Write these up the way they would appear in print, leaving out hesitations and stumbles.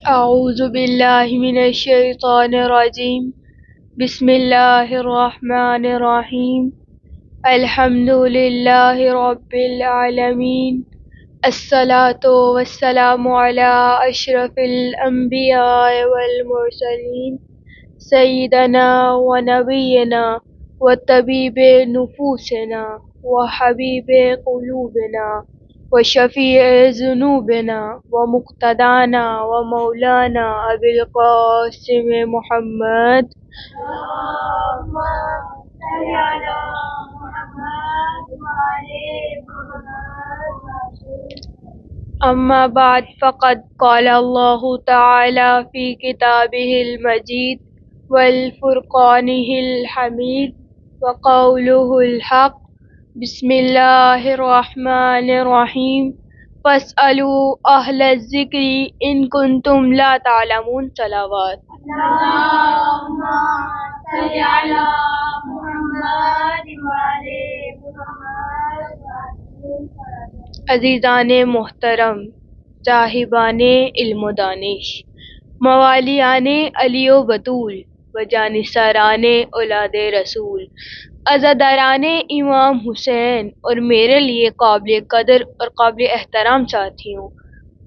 أعوذ بالله من الشيطان الرجيم. بسم الله الرحمن الرحيم. الحمد لله رب العالمين. الصلاة والسلام على أشرف الأنبياء والمرسلين سيدنا ونبينا وطبيب نفوسنا وحبيب قلوبنا وشفيع ذنوبنا ومقتدانا ومولانا أبي القاسم محمد. اللهم صل على محمد وعلى محمد. أما بعد فقد قال الله تعالى في كتابه المجيد والفرقانه الحميد وقوله الحق. بسم الله الرحمن الرحيم. فاسألوا أهل الذكر إن كنتم لا تعلمون. صلوات. اللهم صل على محمد وعلى محمد. عزیزان محترم، صاحبان علم و دانش، موالیان علی و بطول و جانثاران اولاد رسول، عزاداران امام حسین اور میرے لیے قابل قدر اور قابل احترام ساتھیوں،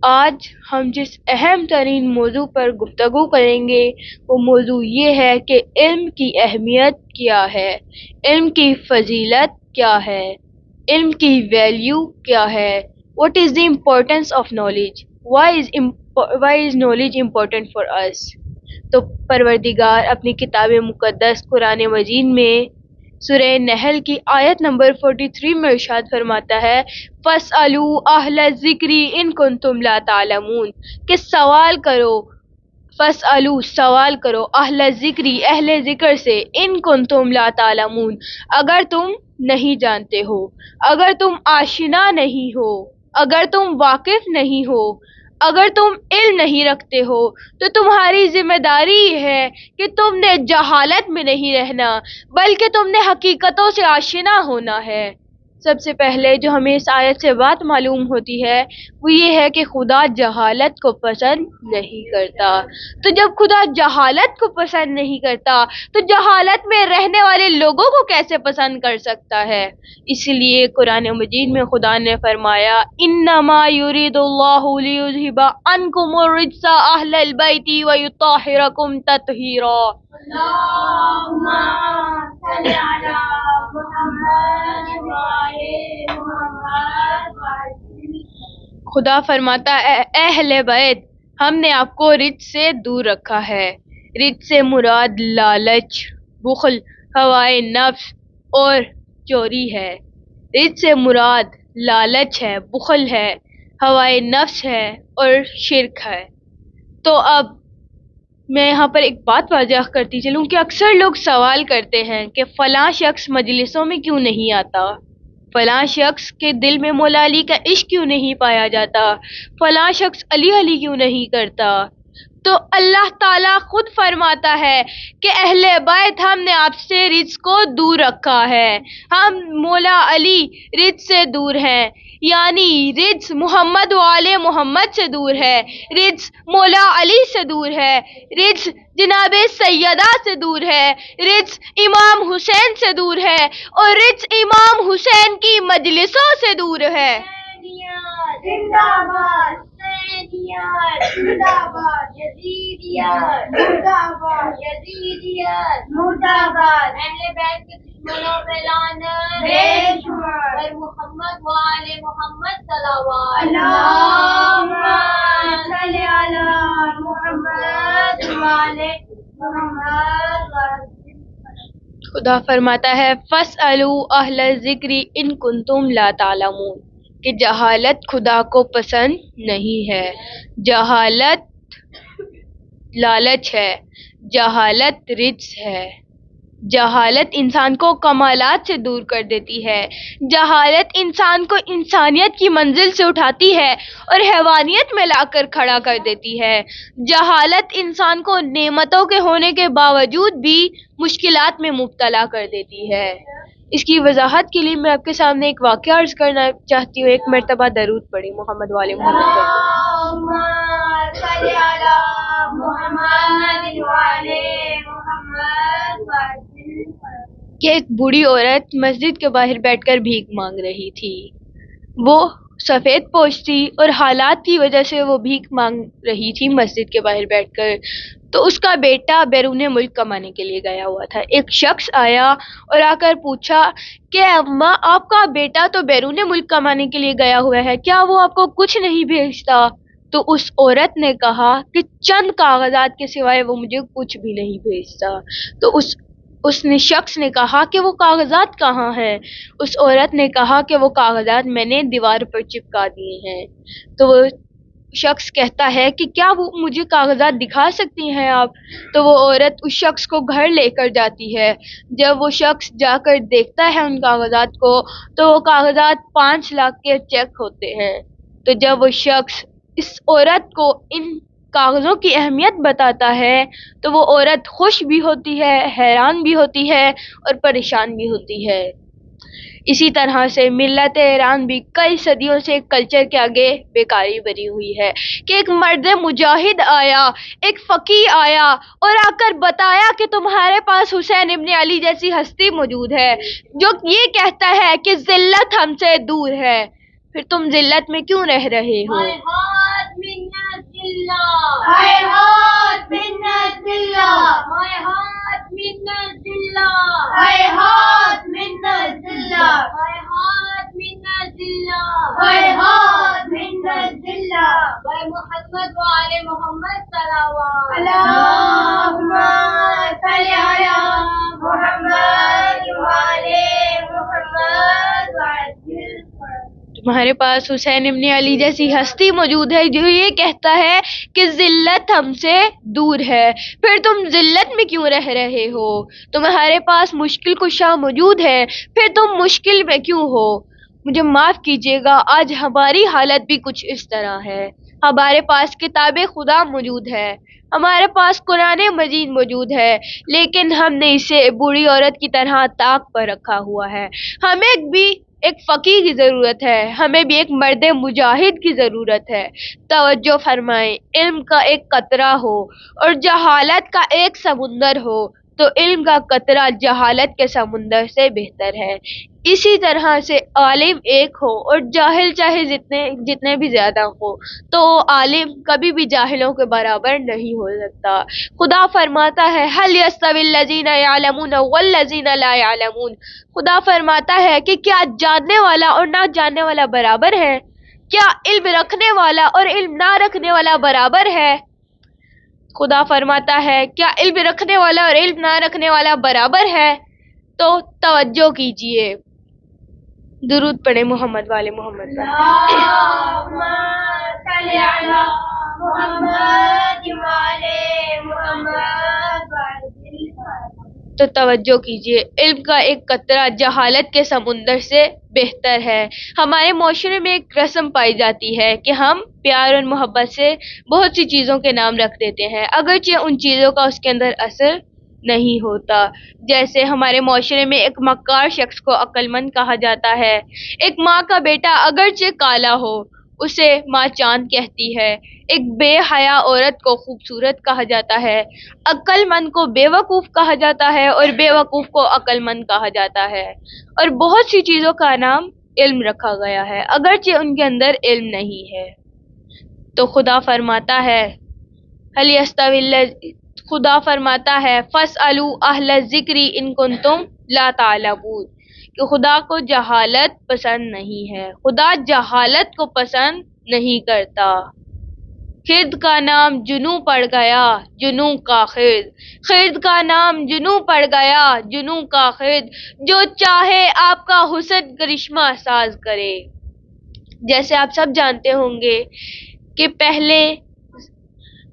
آج ہم جس اہم ترین موضوع پر گفتگو کریں گے وہ موضوع یہ ہے کہ علم کی اہمیت کیا ہے، علم کی فضیلت کیا ہے، علم کی ویلیو کیا ہے. What is the importance of knowledge? Why is knowledge important for us? تو پروردگار اپنی کتاب مقدس قرآن مجید میں سورہ نحل کی آیت نمبر 43 میں ارشاد فرماتا ہے فَاسْأَلُوا أَهْلَ الذِّكْرِ إِن كُنتُمْ لَا تَعْلَمُونَ، کہ سوال کرو، فَاسْأَلُوا سوال کرو، اہل ذکری اہل ذکر سے، ان کنتم لا تعلمون اگر تم نہیں جانتے ہو، اگر تم آشنا نہیں ہو، اگر تم واقف نہیں ہو، اگر تم علم نہیں رکھتے ہو تو تمہاری ذمہ داری یہ ہے کہ تم نے جہالت میں نہیں رہنا بلکہ تم نے حقیقتوں سے آشنا ہونا ہے. سب سے پہلے جو ہمیں اس آیت سے بات معلوم ہوتی ہے وہ یہ ہے کہ خدا جہالت کو پسند نہیں کرتا. تو جب خدا جہالت کو پسند نہیں کرتا تو جہالت میں رہنے والے لوگوں کو کیسے پسند کر سکتا ہے؟ اس لیے قرآن مجید میں خدا نے فرمایا انما یرید اللہ لیذھب عنکم الرجس اہل البیت ویطہرکم تطہیرا. اللہم صل علی محمد وعلی محمد. خدا فرماتا ہے اے اہل بیت، ہم نے آپ کو رجس سے دور رکھا ہے. رجس سے مراد لالچ، بخل، ہوائے نفس اور چوری ہے. رجس سے مراد لالچ ہے، بخل ہے، ہوائے نفس ہے اور شرک ہے. تو اب میں یہاں پر ایک بات واضح کرتی چلوں کہ اکثر لوگ سوال کرتے ہیں کہ فلاں شخص مجلسوں میں کیوں نہیں آتا، فلاں شخص کے دل میں مولا علی کا عشق کیوں نہیں پایا جاتا، فلاں شخص علی علی کیوں نہیں کرتا. تو اللہ تعالیٰ خود فرماتا ہے کہ اہل بیت ہم نے آپ سے رزق کو دور رکھا ہے، ہم مولا علی رزق سے دور ہیں، یعنی رزق محمد والے محمد سے دور ہے، رزق مولا علی سے دور ہے، رزق جناب سیدہ سے دور ہے، رزق امام حسین سے دور ہے اور رزق امام حسین کی مجلسوں سے دور ہے. زندہ باد زندہ باد یزیدیت مردہ باد یزیدیت مردہ باد. اہل بیت کے دشمنوں پہ لعنت بے شمار، اور محمد وآل محمد صلوات. اللہم صل علی محمد وآل محمد. خدا فرماتا ہے فَاسْأَلُوا أَهْلَ الذِّكْرِ إِن كُنتُمْ لَا تَعْلَمُونَ، کہ جہالت خدا کو پسند نہیں ہے. جہالت لالچ ہے، جہالت رجس ہے، جہالت انسان کو کمالات سے دور کر دیتی ہے، جہالت انسان کو انسانیت کی منزل سے اٹھاتی ہے اور حیوانیت میں لا کر کھڑا کر دیتی ہے. جہالت انسان کو نعمتوں کے ہونے کے باوجود بھی مشکلات میں مبتلا کر دیتی ہے. اس کی وضاحت کے لیے میں آپ کے سامنے ایک واقعہ عرض کرنا چاہتی ہوں. ایک مرتبہ درود پڑھی محمد والے محمد کہ ایک بوڑھی عورت مسجد کے باہر بیٹھ کر بھیک مانگ رہی تھی. وہ سفید پوش تھی اور حالات کی وجہ سے وہ بھیک مانگ رہی تھی مسجد کے باہر بیٹھ کر. تو اس کا بیٹا بیرون ملک کمانے کے لیے گیا ہوا تھا. ایک شخص آیا اور آ کر پوچھا کہ اماں آپ کا بیٹا تو بیرون ملک کمانے کے لیے گیا ہوا ہے, کیا وہ آپ کو کچھ نہیں بھیجتا؟ تو اس عورت نے کہا کہ چند کاغذات کے سوائے وہ مجھے کچھ بھی نہیں بھیجتا. تو اس نے شخص نے کہا کہ وہ کاغذات کہاں ہیں؟ اس عورت نے کہا کہ وہ کاغذات میں نے دیوار پر چپکا دیے ہیں. تو وہ شخص کہتا ہے کہ کیا وہ مجھے کاغذات دکھا سکتی ہیں آپ؟ تو وہ عورت اس شخص کو گھر لے کر جاتی ہے. جب وہ شخص جا کر دیکھتا ہے ان کاغذات کو تو وہ کاغذات 5 لاکھ کے چیک ہوتے ہیں. تو جب وہ شخص اس عورت کو ان کاغذوں کی اہمیت بتاتا ہے تو وہ عورت خوش بھی ہوتی ہے, حیران بھی ہوتی ہے اور پریشان بھی ہوتی ہے. اسی طرح سے ملت ایران بھی کئی صدیوں سے کلچر کے آگے بیکاری بری ہوئی ہے کہ ایک مرد مجاہد آیا, ایک فقیہ آیا اور آ کر بتایا کہ تمہارے پاس حسین ابن علی جیسی ہستی موجود ہے جو یہ کہتا ہے کہ ذلت ہم سے دور ہے, پھر تم ذلت میں کیوں رہ رہے ہو؟ تمہارے پاس حسین ابن علی جیسی ہستی موجود ہے جو یہ کہتا ہے کہ ذلت ہم سے دور ہے, پھر تم ذلت میں کیوں رہ رہے ہو؟ تمہارے پاس مشکل کشا موجود ہے, پھر تم مشکل میں کیوں ہو؟ مجھے معاف کیجیے گا, آج ہماری حالت بھی کچھ اس طرح ہے. ہمارے پاس کتاب خدا موجود ہے, ہمارے پاس قرآن مجید موجود ہے, لیکن ہم نے اسے بوڑھی عورت کی طرح طاق پر رکھا ہوا ہے. ہمیں بھی ایک فقیر کی ضرورت ہے, ہمیں بھی ایک مرد مجاہد کی ضرورت ہے. توجہ فرمائیں, علم کا ایک قطرہ ہو اور جہالت کا ایک سمندر ہو تو علم کا قطرہ جہالت کے سمندر سے بہتر ہے. اسی طرح سے عالم ایک ہو اور جاہل چاہے جتنے بھی زیادہ ہو تو عالم کبھی بھی جاہلوں کے برابر نہیں ہو سکتا. خدا فرماتا ہے هل يستوي الذين يعلمون والذين لا يعلمون. خدا فرماتا ہے کہ کیا جاننے والا اور نہ جاننے والا برابر ہے؟ کیا علم رکھنے والا اور علم نہ رکھنے والا برابر ہے؟ خدا فرماتا ہے کیا علم رکھنے والا اور علم نہ رکھنے والا برابر ہے؟ تو توجہ کیجئے, درود پڑھے محمد والے محمد پر. تو توجہ کیجئے, علم کا ایک قطرہ جہالت کے سمندر سے بہتر ہے. ہمارے معاشرے میں ایک رسم پائی جاتی ہے کہ ہم پیار اور محبت سے بہت سی چیزوں کے نام رکھ دیتے ہیں اگرچہ ان چیزوں کا اس کے اندر اثر نہیں ہوتا. جیسے ہمارے معاشرے میں ایک مکار شخص کو عقل مند کہا جاتا ہے, ایک ماں کا بیٹا اگرچہ کالا ہو اسے ماں چاند کہتی ہے, ایک بے حیا عورت کو خوبصورت کہا جاتا ہے, عقل مند کو بے وقوف کہا جاتا ہے اور بے وقوف کو عقل مند کہا جاتا ہے, اور بہت سی چیزوں کا نام علم رکھا گیا ہے اگرچہ ان کے اندر علم نہیں ہے. تو خدا فرماتا ہے خدا فرماتا ہے فَاسْأَلُوا أَهْلَ الذِّكْرِ إِن كُنتُمْ لَا تَعْلَمُونَ کہ خدا کو جہالت پسند نہیں ہے, خدا جہالت کو پسند نہیں کرتا. خرد کا نام جنوں پڑ گیا جنوں کا خرد, خرد کا نام جنوں پڑ گیا جنوں کا خرد, جو چاہے آپ کا حسن کرشمہ ساز کرے. جیسے آپ سب جانتے ہوں گے کہ پہلے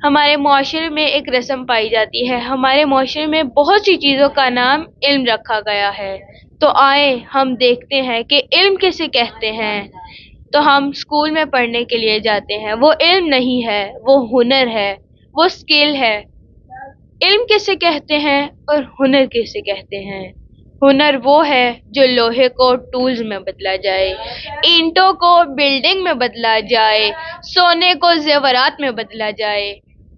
ہمارے معاشرے میں ایک رسم پائی جاتی ہے, ہمارے معاشرے میں بہت سی چیزوں کا نام علم رکھا گیا ہے. تو آئیں ہم دیکھتے ہیں کہ علم کسے کہتے ہیں. تو ہم اسکول میں پڑھنے کے لیے جاتے ہیں, وہ علم نہیں ہے, وہ ہنر ہے, وہ اسکل ہے. علم کسے کہتے ہیں اور ہنر کسے کہتے ہیں؟ ہنر وہ ہے جو لوہے کو ٹولز میں بدلا جائے، اینٹوں کو بلڈنگ میں بدلا جائے، سونے کو زیورات میں بدلا جائے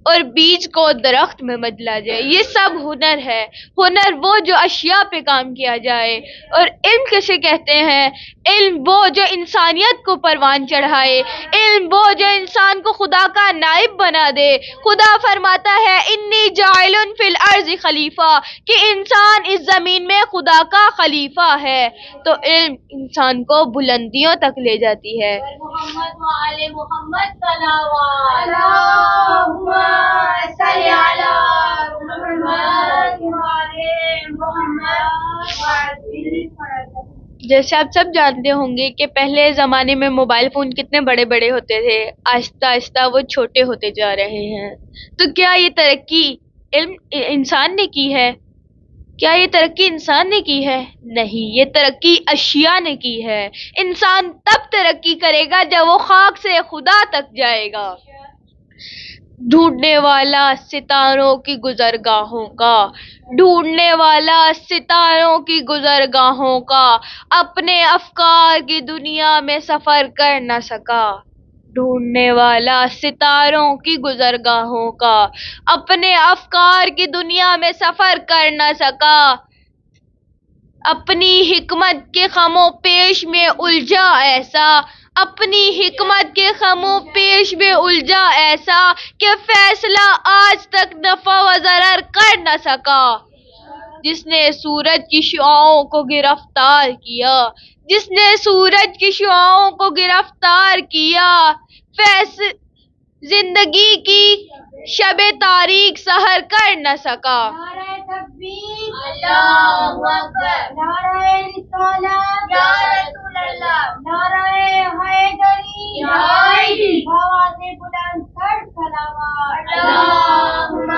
اور بیج کو درخت میں بدلا جائے۔ یہ سب ہنر ہے۔ ہنر وہ جو اشیاء پہ کام کیا جائے۔ اور علم کسے کہتے ہیں؟ علم وہ جو انسانیت کو پروان چڑھائے، علم وہ جو انسان کو خدا کا نائب بنا دے۔ خدا فرماتا ہے انی جاعل فی الارض خلیفہ، کہ انسان اس زمین میں خدا کا خلیفہ ہے۔ تو علم انسان کو بلندیوں تک لے جاتی ہے۔ محمد وعلى محمد صلوات اللهم صل على محمد وعلى محمد جیسے آپ سب جانتے ہوں گے کہ پہلے زمانے میں موبائل فون کتنے بڑے بڑے ہوتے تھے، آہستہ آہستہ وہ چھوٹے ہوتے جا رہے ہیں۔ تو کیا یہ ترقی علم انسان نے کی ہے؟ کیا یہ ترقی انسان نے کی ہے؟ نہیں، یہ ترقی اشیاء نے کی ہے۔ انسان تب ترقی کرے گا جب وہ خاک سے خدا تک جائے گا۔ ڈھونڈنے والا ستاروں کی گزرگاہوں کا، ڈھونڈنے والا ستاروں کی گزرگاہوں کا، اپنے افکار کی دنیا میں سفر کر نہ سکا۔ ڈھونڈنے والا ستاروں کی گزرگاہوں کا، اپنے افکار کی دنیا میں سفر کر نہ سکا۔ اپنی حکمت کے خم و پیش میں الجھا ایسا، اپنی حکمت کے خم و پیش میں الجھا ایسا کہ فیصلہ آج تک نفع و ضرر کر نہ سکا۔ جس نے سورج کی شعاعوں کو گرفتار کیا، جس نے سورج کی شعاعوں کو گرفتار کیا، زندگی کی شب تاریک سحر کر نہ سکا۔ نعرہ تکبیر اللہ اکبر، نعرہ رسالت یا رسول اللہ، نعرہ حیدری یا حیدری، آواز بلند کر صلوات اللہم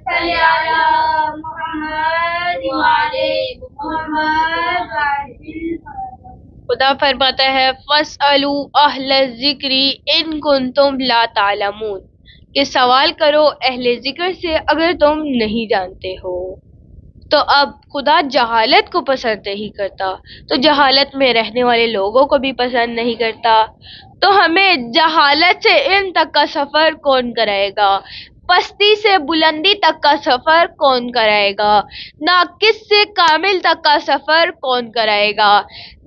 صل علی محمد وعلی محمد خدا فرماتا ہے فَاسْأَلُوا أَهْلَ الذِّكْرِ إِن كُنتُمْ لَا تَعْلَمُونَ، کہ سوال کرو اہل ذکر سے اگر تم نہیں جانتے ہو۔ تو اب خدا جہالت کو پسند نہیں کرتا، تو جہالت میں رہنے والے لوگوں کو بھی پسند نہیں کرتا۔ تو ہمیں جہالت سے علم تک کا سفر کون کرائے گا؟ پستی سے بلندی تک کا سفر کون کرائے گا؟ ناقص سے کامل تک کا سفر کون کرائے گا؟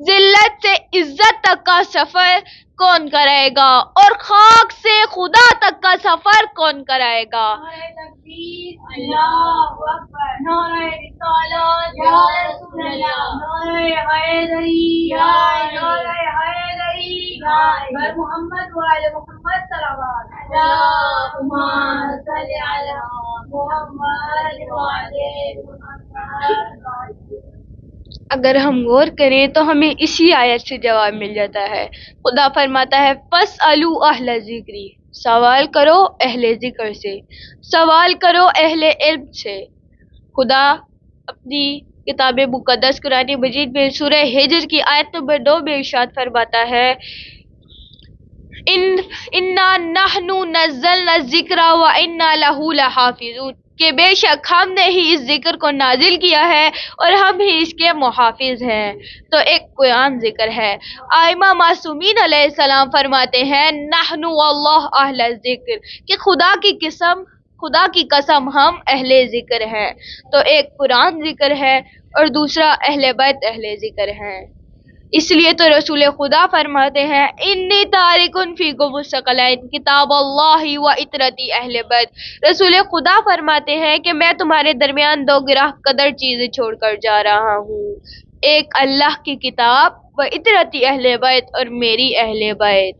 ذلت سے عزت تک کا سفر کون کرائے گا؟ اور خاک سے خدا تک کا سفر کون کرائے گا؟ نعرہ تکبیر اللہ اکبر، نعرہ رسالت یا رسول اللہ، نعرہ حیدری یا حیدری، نعرہ محمد وعلی محمد صلوات اللہم صل علی محمد وعلی محمد۔ اگر ہم غور کریں تو ہمیں اسی آیت سے جواب مل جاتا ہے۔ خدا فرماتا ہے فَاسْأَلُوا أَهْلَ الذِّكْرِ، سوال کرو اہل ذکر سے، سوال کرو اہل علم سے۔ خدا اپنی کتاب مقدس قرآن مجید میں سورہ ہجر کی آیت نمبر 2 میں ارشاد فرماتا ہے اِنَّا نَحْنُ نَزَّلْنَا الذِّكْرَ وَإِنَّا لَهُ لَحَافِظُونَ، کہ بے شک ہم نے ہی اس ذکر کو نازل کیا ہے اور ہم ہی اس کے محافظ ہیں۔ تو ایک قرآن ذکر ہے۔ آئمہ معصومین علیہ السلام فرماتے ہیں نحن واللہ اہل الذکر، کہ خدا کی قسم ہم اہل ذکر ہیں۔ تو ایک قرآن ذکر ہے اور دوسرا اہل بیت اہل ذکر ہیں۔ اس لیے تو رسول خدا فرماتے ہیں انی تارکن فیکم الثقلین کتاب اللہ و اطرتی اہل بیت۔ رسول خدا فرماتے ہیں کہ میں تمہارے درمیان دو گراہ قدر چیزیں چھوڑ کر جا رہا ہوں، ایک اللہ کی کتاب و اطرتی اہل بیت اور میری اہل بیت۔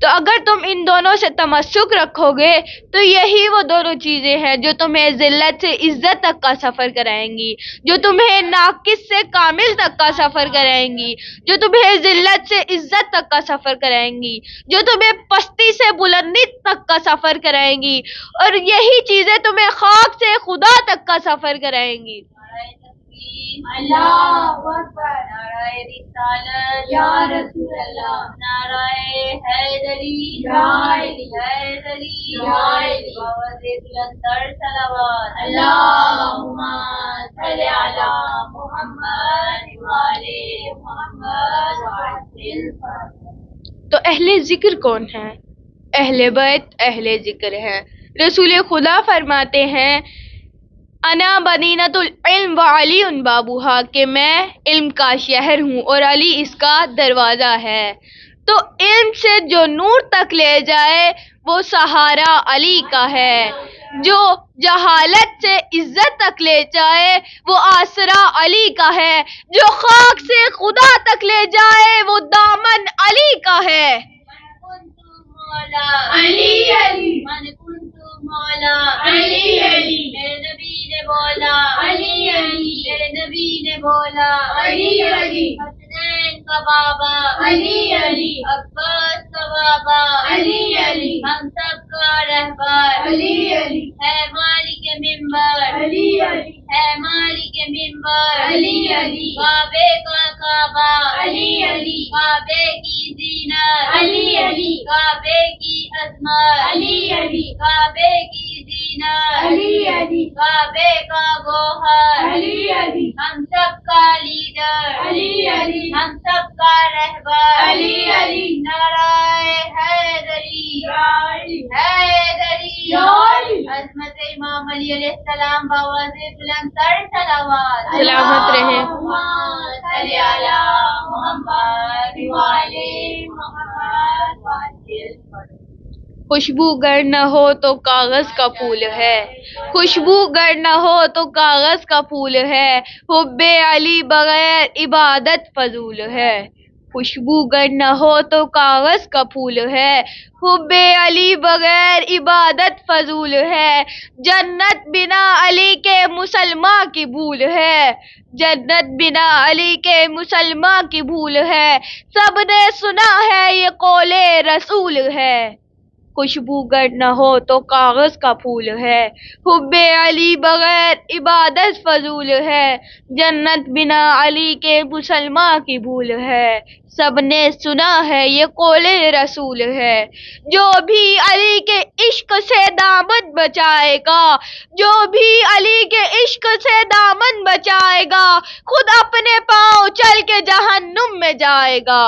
تو اگر تم ان دونوں سے تمسک رکھو گے تو یہی وہ دونوں چیزیں ہیں جو تمہیں ذلت سے عزت تک کا سفر کرائیں گی، جو تمہیں ناقص سے کامل تک کا سفر کرائیں گی، جو تمہیں ذلت سے عزت تک کا سفر کرائیں گی، جو تمہیں پستی سے بلندی تک کا سفر کرائیں گی، اور یہی چیزیں تمہیں خاک سے خدا تک کا سفر کرائیں گی۔ اللہ اکبر، نعرہ رسالت یا رسول اللہ، نعرہ حیدری یا حیدری، آواز بلند کر صلوات اللہم صل علی محمد وعلی محمد وعجل فرجہ۔ تو اہل ذکر کون ہیں؟ اہل بیت اہل ذکر ہیں۔ رسول خدا فرماتے ہیں انا مدینۃ العلم وعلی بابوہا، کہ میں علم کا شہر ہوں اور علی اس کا دروازہ ہے۔ تو علم سے جو نور تک لے جائے وہ سہارا علی کا ہے، جو جہالت سے عزت تک لے جائے وہ آسرا علی کا ہے، جو خاک سے خدا تک لے جائے وہ دامن علی کا ہے۔ مولا علی علی، من کنت مولا علی علی، میرے نبی نے بولا علی علی، میرے نبی نے بولا علی علی، حسنین کا بابا علی علی، عباس کا بابا علی علی، ہم سب کا رہبر علی علی، ہے مالک منبر علی علی، ہے مالک منبر علی علی، کعبے کا کعبہ علی علی، کعبے کی زینت علی علی، کعبے کی عظمت علی علی، کعبے کی زینت علی علی، کعبے کا گوہر علی علی، ہم سب کا لیڈر علی علی، ہم سب کا رہبر علی علی، نعرہ حیدری حیدری، عظمت امام علی علیہ السلام باواز بلند تر صلوات، سلامت رہیں۔ صلی علی محمد وعلی محمد وعجل فرجہ۔ خوشبو گر نہ ہو تو کاغذ کا پھول ہے، خوشبو گر نہ ہو تو کاغذ کا پھول ہے، حب علی بغیر عبادت فضول ہے۔ خوشبو گر نہ ہو تو کاغذ کا پھول ہے، حب علی بغیر عبادت فضول ہے۔ جنت بنا علی کے مسلماں کی بھول ہے، جنت بنا علی کے مسلماں کی بھول ہے، سب نے سنا ہے یہ قول رسول ہے۔ خوشبو گر نہ ہو تو کاغذ کا پھول ہے، حب علی بغیر عبادت فضول ہے، جنت بنا علی کے مسلماں کی بھول ہے، سب نے سنا ہے یہ قول رسول ہے۔ جو بھی علی کے عشق سے دامن بچائے گا، جو بھی علی کے عشق سے دامن بچائے گا، خود اپنے پاؤں چل کے جہنم میں جائے گا۔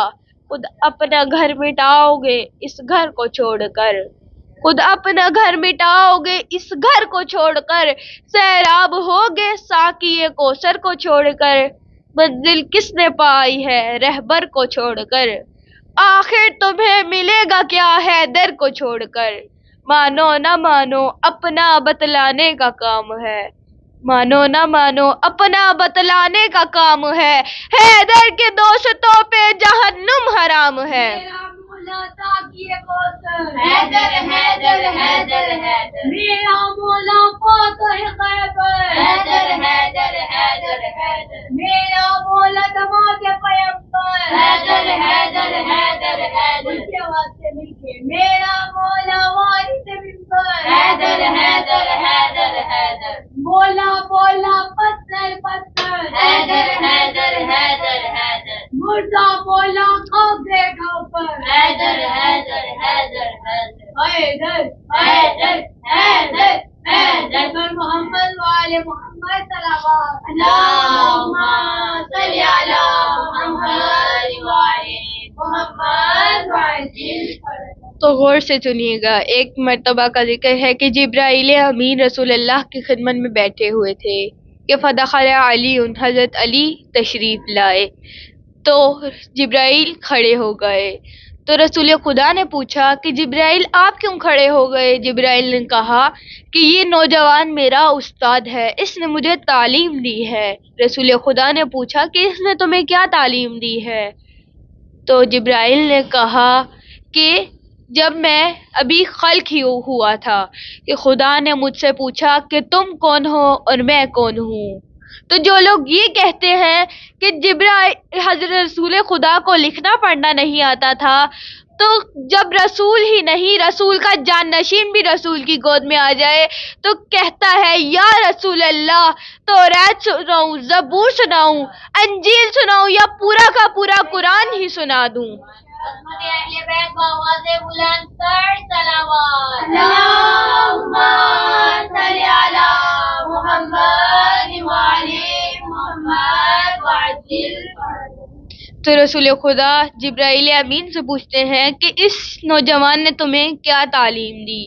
خود اپنا گھر مٹاؤ گے اس گھر کو چھوڑ کر، خود اپنا گھر مٹاؤ گے اس گھر کو چھوڑ کر، سیراب ہوگے ساقی کوثر کو چھوڑ کر، منزل کس نے پائی ہے رہبر کو چھوڑ کر، آخر تمہیں ملے گا کیا حیدر کو چھوڑ کر۔ مانو نہ مانو اپنا بتلانے کا کام ہے، مانو نہ مانو اپنا بتلانے کا کام ہے، حیدر کے دوستوں پہ جہنم حرام ہے۔ حیدر حیدر حیدر حیدر، میرا مولا فاتح خیبر، حیدر حیدر حیدر حیدر، میرا مولا دماد پیمبر، حیدر حیدر حیدر حیدر، ان کے واسطے مل کے میرا مولا وارث منبر، حیدر حیدر حیدر حیدر، بولا بولا پتھر پتھر، حیدر حیدر حیدر حیدر، مردہ بولا قبر گھر، حیدر حیدر حیدر حیدر، حیدر حیدر حیدر حیدر، پر محمد وآل محمد صلوات، اللہم صلی علی محمد وآل محمد وعجل فرجہ۔ تو غور سے سنیے گا، ایک مرتبہ کا ذکر ہے کہ جبرائیل امین رسول اللہ کی خدمت میں بیٹھے ہوئے تھے کہ فدخل علی، حضرت علی تشریف لائے تو جبرائیل کھڑے ہو گئے۔ تو رسول خدا نے پوچھا کہ جبرائیل آپ کیوں کھڑے ہو گئے؟ جبرائیل نے کہا کہ یہ نوجوان میرا استاد ہے، اس نے مجھے تعلیم دی ہے۔ رسول خدا نے پوچھا کہ اس نے تمہیں کیا تعلیم دی ہے؟ تو جبرائیل نے کہا کہ جب میں ابھی خلق ہی ہوا تھا کہ خدا نے مجھ سے پوچھا کہ تم کون ہو اور میں کون ہوں۔ تو جو لوگ یہ کہتے ہیں کہ جبرائیل حضرت رسول خدا کو لکھنا پڑھنا نہیں آتا تھا، تو جب رسول ہی نہیں، رسول کا جانشین بھی رسول کی گود میں آ جائے تو کہتا ہے یا رسول اللہ توریت سناؤں، زبور سناؤں، انجیل سناؤں یا پورا کا پورا قرآن ہی سنا دوں۔ عظمت اہل بیت باواز بلند تر صلوات، اللہم صلی علی محمد وعلی تو رسول خدا جبرائیل امین سے پوچھتے ہیں کہ اس نوجوان نے تمہیں کیا تعلیم دی؟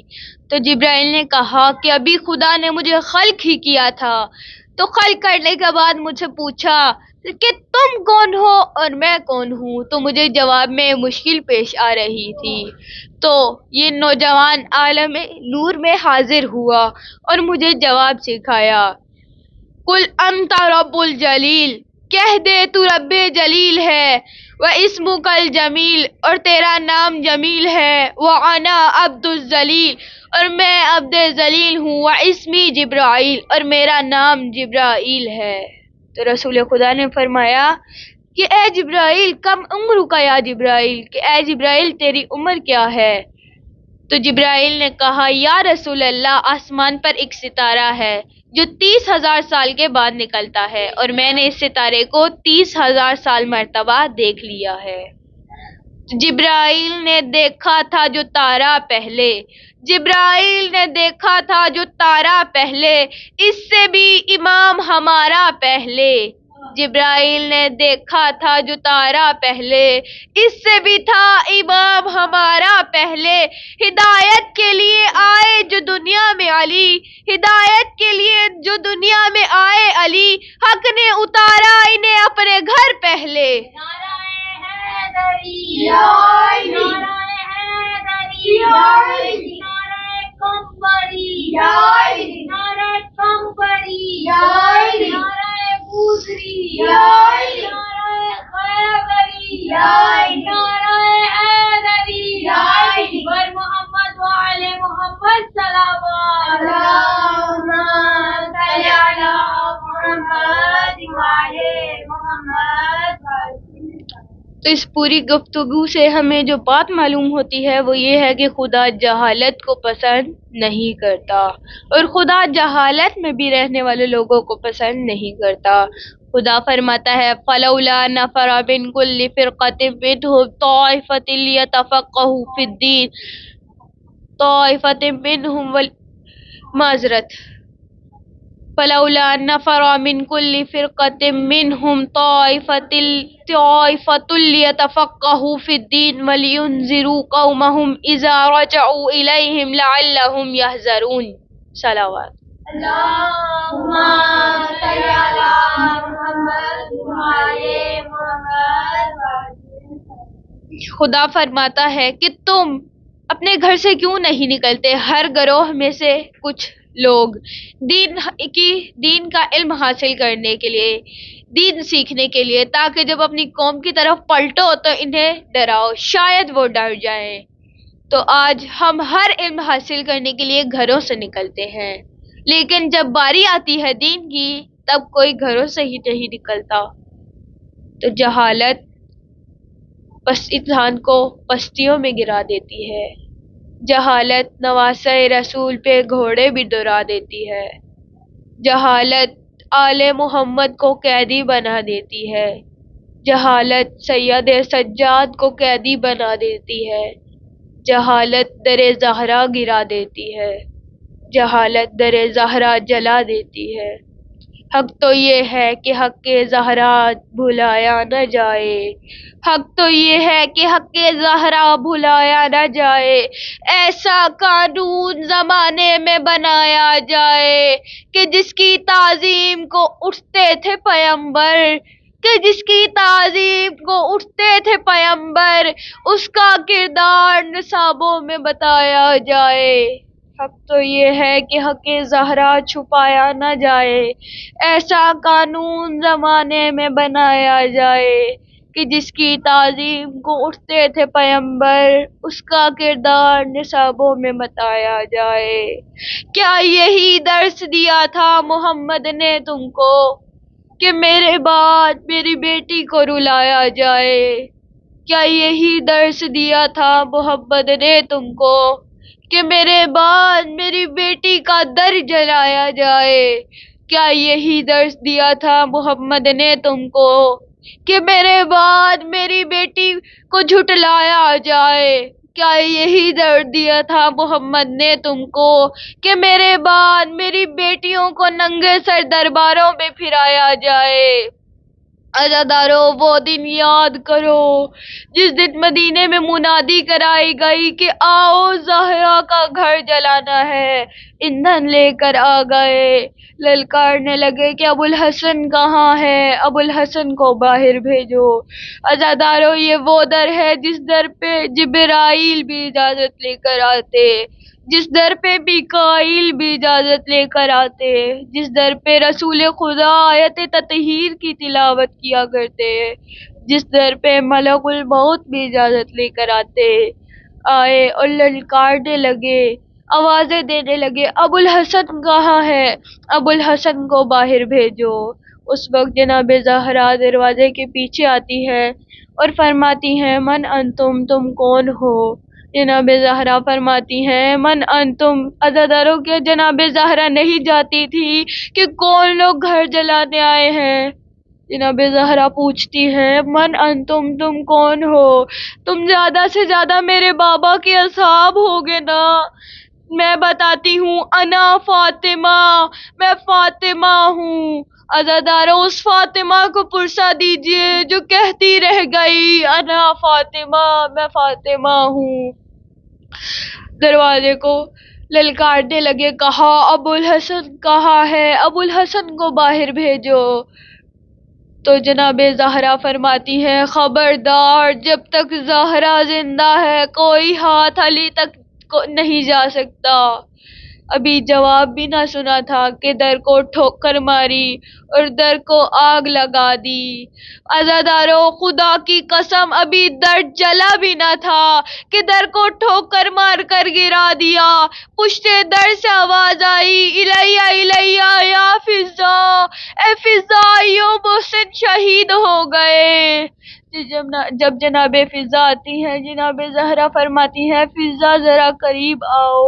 تو جبرائیل نے کہا کہ ابھی خدا نے مجھے خلق ہی کیا تھا، تو خلق کرنے کے بعد مجھ سے پوچھا کہ تم کون ہو اور میں کون ہوں، تو مجھے جواب میں مشکل پیش آ رہی تھی، تو یہ نوجوان عالم نور میں حاضر ہوا اور مجھے جواب سکھایا، قل انت رب الجلیل، کہہ دے تو رب جلیل ہے، واسمک الجمیل، اور تیرا نام جمیل ہے، وانا عبد الذلیل، اور میں عبد ذلیل ہوں، واسمی جبرائیل، اور میرا نام جبرائیل ہے۔ تو رسول خدا نے فرمایا کہ اے جبرائیل کم عمر کا یا جبرائیل، کہ اے جبرائیل تیری عمر کیا ہے؟ تو جبرائیل نے کہا یا رسول اللہ آسمان پر ایک ستارہ ہے جو 30,000 سال کے بعد نکلتا ہے، اور میں نے اس ستارے کو 30,000 سال مرتبہ دیکھ لیا ہے۔ جبرائیل نے دیکھا تھا جو تارا پہلے، جبرائیل نے دیکھا تھا جو تارا پہلے، اس سے بھی امام ہمارا پہلے، جبرائیل نے دیکھا تھا جو تارا پہلے، اس سے بھی تھا امام ہمارا پہلے، ہدایت کے لیے آئے جو دنیا میں علی، ہدایت کے لیے جو دنیا میں آئے علی، حق نے اتارا انہیں اپنے گھر پہلے۔ تو اس پوری گفتگو سے ہمیں جو بات معلوم ہوتی ہے وہ یہ ہے کہ خدا جہالت کو پسند نہیں کرتا، اور خدا جہالت میں بھی رہنے والے لوگوں کو پسند نہیں کرتا۔ خدا فرماتا ہے فَلَوْلَا نَفَرَ مِن كُلِّ فِرْقَةٍ مِّنْهُمْ طَائِفَةٌ لِيَتَفَقَّهُوا فِي الدِّينِ طَائِفَةٌ مِّنْهُمْ معذرت فَلَوْلَا نَفَرَ مِن كُلِّ فِرْقَةٍ مِّنْهُمْ طَائِفَةٌ لِيَتَفَقَّهُوا فِي الدِّينِ وَلِيُنذِرُوا قَوْمَهُمْ إِذَا رَجَعُوا إِلَيْهِمْ لَعَلَّهُمْ يَحْذَرُونَ۔ صلوات۔ اللہم صل علی محمد وعلی محمد۔ خدا فرماتا ہے کہ تم اپنے گھر سے کیوں نہیں نکلتے، ہر گروہ میں سے کچھ لوگ دین کا علم حاصل کرنے کے لیے، دین سیکھنے کے لیے، تاکہ جب اپنی قوم کی طرف پلٹو تو انہیں ڈراؤ، شاید وہ ڈر جائیں۔ تو آج ہم ہر علم حاصل کرنے کے لیے گھروں سے نکلتے ہیں، لیکن جب باری آتی ہے دین کی تب کوئی گھروں سے ہی نہیں نکلتا۔ تو جہالت بس انسان کو پستیوں میں گرا دیتی ہے، جہالت نواسۂ رسول پہ گھوڑے بھی دوڑا دیتی ہے، جہالت آل محمد کو قیدی بنا دیتی ہے، جہالت سید سجاد کو قیدی بنا دیتی ہے، جہالت در زہرا گرا دیتی ہے، جہالت در زہرا جلا دیتی ہے۔ حق تو یہ ہے کہ حق زہرا بھلایا نہ جائے، حق تو یہ ہے کہ حق زہرا بھلایا نہ جائے، ایسا قانون زمانے میں بنایا جائے کہ جس کی تعظیم کو اٹھتے تھے پیمبر، کہ جس کی تعظیم کو اٹھتے تھے پیمبر، اس کا کردار نصابوں میں بتایا جائے۔ حق تو یہ ہے کہ حق زہرا چھپایا نہ جائے، ایسا قانون زمانے میں بنایا جائے کہ جس کی تعظیم کو اٹھتے تھے پیمبر، اس کا کردار نصابوں میں بتایا جائے۔ کیا یہی درس دیا تھا محمد نے تم کو کہ میرے بعد میری بیٹی کو رلایا جائے؟ کیا یہی درس دیا تھا محمد نے تم کو کہ میرے بعد میری بیٹی کا در جلایا جائے؟ کیا یہی درس دیا تھا محمد نے تم کو کہ میرے بعد میری بیٹی کو جھٹلایا جائے؟ کیا یہی درس دیا تھا محمد نے تم کو کہ میرے بعد میری بیٹیوں کو ننگے سر درباروں میں پھرایا جائے؟ عزادارو وہ دن یاد کرو جس دن مدینے میں منادی کرائی گئی کہ آؤ زہرا کا گھر جلانا ہے، ایندھن لے کر آ گئے، للکارنے لگے کہ ابو الحسن کہاں ہے، ابو الحسن کو باہر بھیجو۔ عزادارو یہ وہ در ہے جس در پہ جبرائیل بھی اجازت لے کر آتے، جس در پہ میکائیل بھی اجازت لے کر آتے، جس در پہ رسول خدا آیت تطہیر کی تلاوت کیا کرتے، جس در پہ ملک الموت بھی اجازت لے کر آئے اور للکارنے لگے، آوازیں دینے لگے ابو الحسن کہاں ہے، ابو الحسن کو باہر بھیجو۔ اس وقت جناب زہرا دروازے کے پیچھے آتی ہے اور فرماتی ہیں من انتم، تم کون ہو؟ جناب زہرا فرماتی ہیں من انتم۔ عزادارو کہ جناب زہرا نہیں جاتی تھی کہ کون لوگ گھر جلانے آئے ہیں۔ جناب زہرا پوچھتی ہیں من انتم، تم کون ہو؟ تم زیادہ سے زیادہ میرے بابا کے اصحاب ہوگے نا؟ میں بتاتی ہوں انا فاطمہ، میں فاطمہ ہوں۔ عزادارو اس فاطمہ کو پرسا دیجئے جو کہتی رہ گئی انا فاطمہ، میں فاطمہ ہوں۔ دروازے کو للکارنے لگے، کہا ابو الحسن کہاں ہے، ابو الحسن کو باہر بھیجو۔ تو جناب زہرا فرماتی ہے خبردار، جب تک زہرا زندہ ہے کوئی ہاتھ علی تک نہیں جا سکتا۔ ابھی جواب بھی نہ سنا تھا کہ در کو ٹھوکر ماری اور در کو آگ لگا دی۔ عزادارو خدا کی قسم ابھی در جلا بھی نہ تھا کہ در کو ٹھوکر مار کر گرا دیا۔ پشت در سے آواز آئی الیہ الیہ یا فضا، اے فضائیو محسن شہید ہو گئے۔ جب جناب فضا آتی ہے جناب زہرا فرماتی ہے فضا ذرا قریب آؤ۔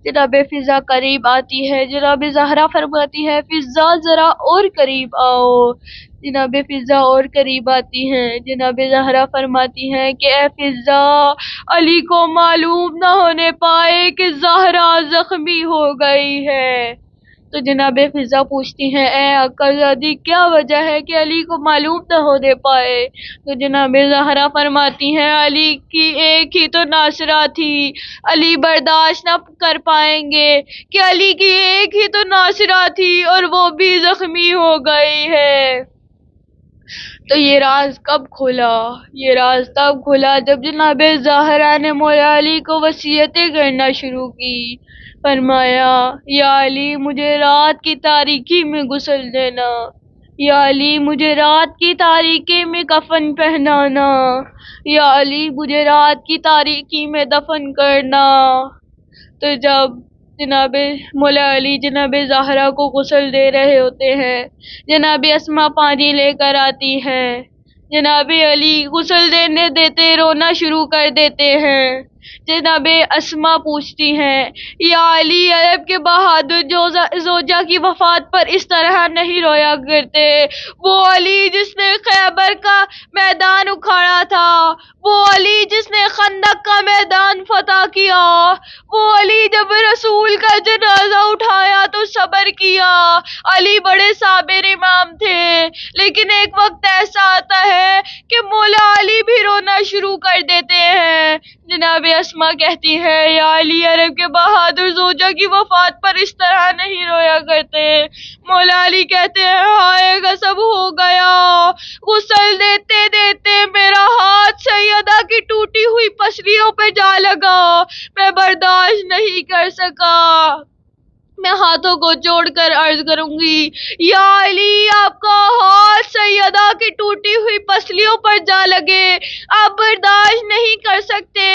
جناب فضا قریب آتی ہے، جناب زہرا فرماتی ہے فضا ذرا اور قریب آؤ۔ جناب فضا اور قریب آتی ہیں، جناب زہرا فرماتی ہیں کہ اے فضا علی کو معلوم نہ ہونے پائے کہ زہرا زخمی ہو گئی ہے۔ تو جناب فضا پوچھتی ہیں اے آقا زادی کیا وجہ ہے کہ علی کو معلوم نہ ہونے پائے؟ تو جناب زہرا فرماتی ہیں علی کی ایک ہی تو ناصرہ تھی، علی برداشت نہ کر پائیں گے کہ علی کی ایک ہی تو ناصرہ تھی اور وہ بھی زخمی ہو گئی ہے۔ تو یہ راز کب کھلا؟ یہ راز تب کھلا جب جناب زہرا نے مولا علی کو وصیتیں کرنا شروع کی۔ فرمایا یا علی مجھے رات کی تاریکی میں غسل دینا، یا علی مجھے رات کی تاریکی میں کفن پہنانا، یا علی مجھے رات کی تاریکی میں دفن کرنا۔ تو جب جناب مولا علی جناب زہرا کو غسل دے رہے ہوتے ہیں، جناب اسما پانی لے کر آتی ہیں، جناب علی غسل دینے دیتے رونا شروع کر دیتے ہیں۔ جناب اسما پوچھتی ہیں یا علی عرب کے بہادر زوجہ کی وفات پر اس طرح نہیں رویا کرتے، وہ علی جس نے خیبر کا میدان اکھاڑا تھا، وہ علی جس نے خندق کا میدان فتح کیا، وہ علی جب رسول کا جنازہ اٹھایا تو صبر کیا۔ علی بڑے صابر امام تھے، لیکن ایک وقت ایسا آتا ہے کہ مولا علی بھی رونا شروع کر دیتے ہیں۔ جناب اسما کہتی ہے یا علی عرب کے بہادر زوجہ کی وفات پر اس طرح نہیں رویا کرتے۔ مولا علی کہتے ہیں ہائے غصب ہو گیا، غسل دیتے دیتے میرا ہاتھ سیدہ کی ٹوٹی ہوئی پسلیوں پہ جا لگا، میں برداشت نہیں کر سکا۔ میں ہاتھوں کو جوڑ کر عرض کروں گی یا علی آپ کا ہاتھ سیدہ کی ٹوٹی ہوئی پسلیوں پر جا لگے، آپ برداشت نہیں کر سکتے،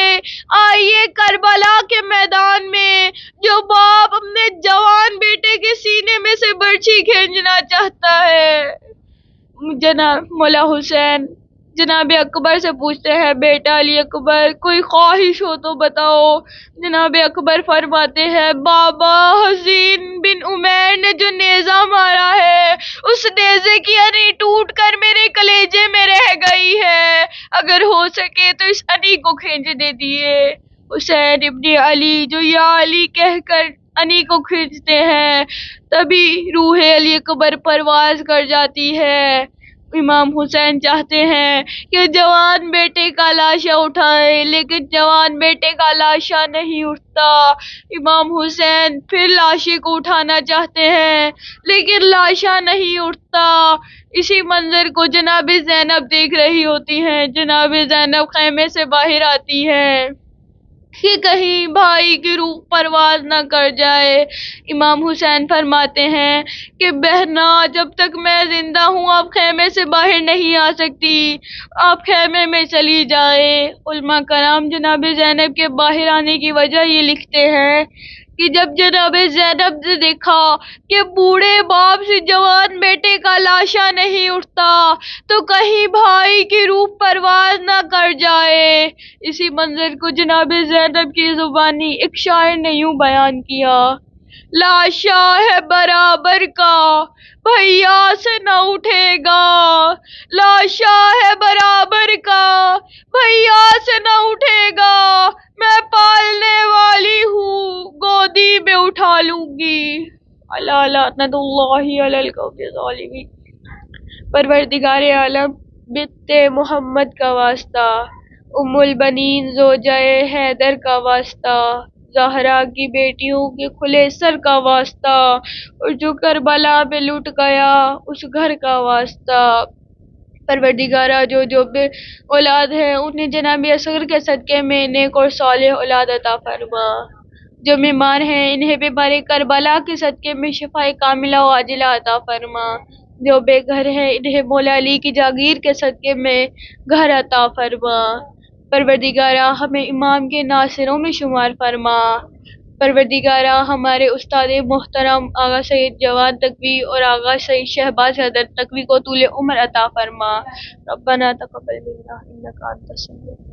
آئیے کربلا کے میدان میں جو باپ اپنے جوان بیٹے کے سینے میں سے برچھی کھینچنا چاہتا ہے۔ جناب مولا حسین جناب اکبر سے پوچھتے ہیں بیٹا علی اکبر کوئی خواہش ہو تو بتاؤ۔ جناب اکبر فرماتے ہیں بابا حسین بن عمیر نے جو نیزہ مارا ہے اس نیزے کی انی ٹوٹ کر میرے کلیجے میں رہ گئی ہے، اگر ہو سکے تو اس انی کو کھینچ دے دیے۔ حسین ابن علی جو یا علی کہہ کر انی کو کھینچتے ہیں، تبھی روح علی اکبر پرواز کر جاتی ہے۔ امام حسین چاہتے ہیں کہ جوان بیٹے کا لاشا اٹھائے، لیکن جوان بیٹے کا لاشا نہیں اٹھتا۔ امام حسین پھر لاشے کو اٹھانا چاہتے ہیں لیکن لاشا نہیں اٹھتا۔ اسی منظر کو جناب زینب دیکھ رہی ہوتی ہیں۔ جناب زینب خیمے سے باہر آتی ہے کہ کہیں بھائی کی روح پرواز نہ کر جائے۔ امام حسین فرماتے ہیں کہ بہنا، جب تک میں زندہ ہوں آپ خیمے سے باہر نہیں آ سکتی، آپ خیمے میں چلی جائے۔ علماء کرام جناب زینب کے باہر آنے کی وجہ یہ لکھتے ہیں کہ جب جناب زینب نے دیکھا کہ بوڑھے باپ سے جوان بیٹے کا لاشا نہیں اٹھتا تو کہیں بھائی کی روح پرواز نہ کر جائے۔ اسی منظر کو جناب زینب کی زبانی ایک شاعر نے یوں بیان کیا: لاشا ہے برابر کا بھیا سے نہ اٹھے گا، لاشا ہے برابر کا بھیا سے نہ اٹھے گا، میں پالنے والی ہوں گودی میں اٹھا لوں گی۔ اللہ لعنت اللہ علی القوم الظالمین۔ پروردگار عالم، بنت محمد کا واسطہ، ام البنین زوجہ حیدر کا واسطہ، زہرا کی بیٹیوں کے کھلے سر کا واسطہ، اور جو کربلا میں لٹ گیا اس گھر کا واسطہ۔ پروردگارہ، جو بے اولاد ہیں انہیں جناب اصغر کے صدقے میں نیک اور صالح اولاد عطا فرما۔ جو بیمار ہیں انہیں بیمار کربلا کے صدقے میں شفا کاملہ و عاجلہ عطا فرما۔ جو بے گھر ہیں انہیں مولا علی کی جاگیر کے صدقے میں گھر عطا فرما۔ پروردگارہ، ہمیں امام کے ناصروں میں شمار فرما۔ پروردگارہ، ہمارے استاد محترم آغا سید جواد تقوی اور آغا سید شہباز حیدر تقوی کو طول عمر عطا فرما۔ ربنا تقبل منا انک انت السمیع